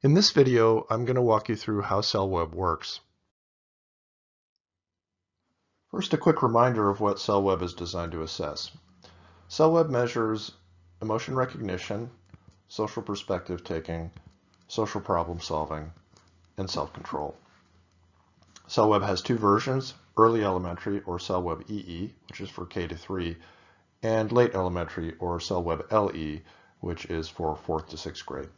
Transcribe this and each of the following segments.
In this video, I'm going to walk you through how SELweb works. First, a quick reminder of what SELweb is designed to assess. SELweb measures emotion recognition, social perspective taking, social problem solving, and self-control. SELweb has two versions, early elementary or SELweb EE, which is for K to 3, and late elementary or SELweb LE, which is for 4th to 6th grade.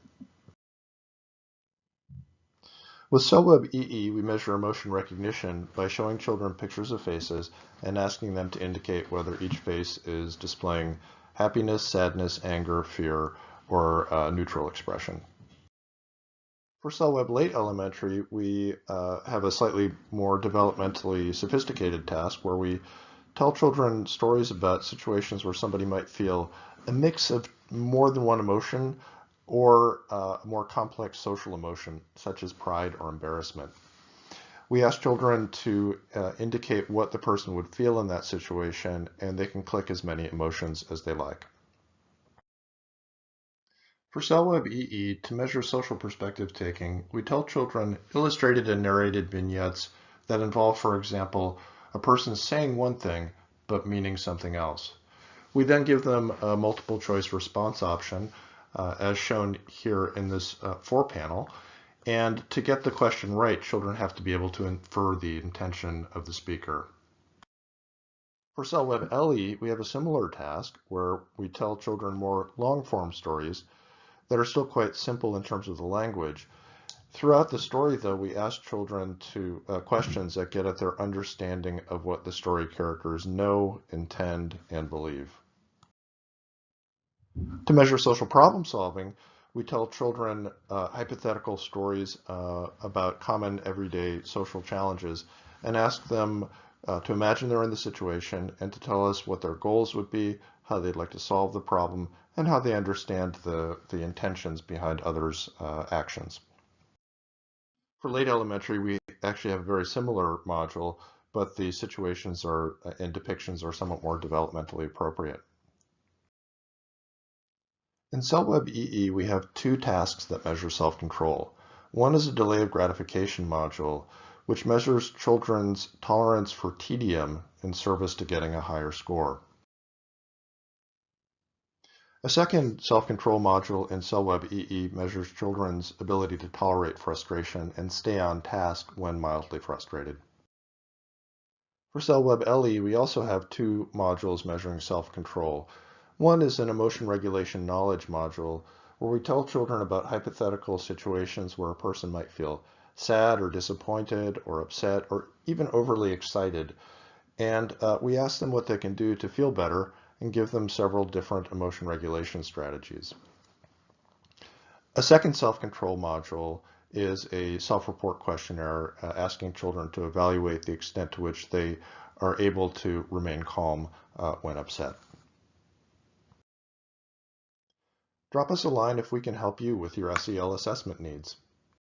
With SELweb EE, we measure emotion recognition by showing children pictures of faces and asking them to indicate whether each face is displaying happiness, sadness, anger, fear, or neutral expression. For SELweb Late Elementary, we have a slightly more developmentally sophisticated task where we tell children stories about situations where somebody might feel a mix of more than one emotion or a more complex social emotion, such as pride or embarrassment. We ask children to indicate what the person would feel in that situation, and they can click as many emotions as they like. For SELweb EE, to measure social perspective taking, we tell children illustrated and narrated vignettes that involve, for example, a person saying one thing but meaning something else. We then give them a multiple choice response option, as shown here in this 4-panel. And to get the question right, children have to be able to infer the intention of the speaker. For SELweb LE, we have a similar task where we tell children more long-form stories that are still quite simple in terms of the language. Throughout the story, though, we ask children to questions that get at their understanding of what the story characters know, intend, and believe. To measure social problem solving, we tell children hypothetical stories about common everyday social challenges and ask them to imagine they're in the situation and to tell us what their goals would be, how they'd like to solve the problem, and how they understand the intentions behind others' actions. For late elementary, we actually have a very similar module, but the situations and depictions are somewhat more developmentally appropriate. In SELweb EE, we have two tasks that measure self-control. One is a delay of gratification module, which measures children's tolerance for tedium in service to getting a higher score. A second self-control module in SELweb EE measures children's ability to tolerate frustration and stay on task when mildly frustrated. For SELweb LE, we also have two modules measuring self-control. One is an emotion regulation knowledge module, where we tell children about hypothetical situations where a person might feel sad or disappointed or upset or even overly excited. And we ask them what they can do to feel better and give them several different emotion regulation strategies. A second self-control module is a self-report questionnaire asking children to evaluate the extent to which they are able to remain calm when upset. Drop us a line if we can help you with your SEL assessment needs.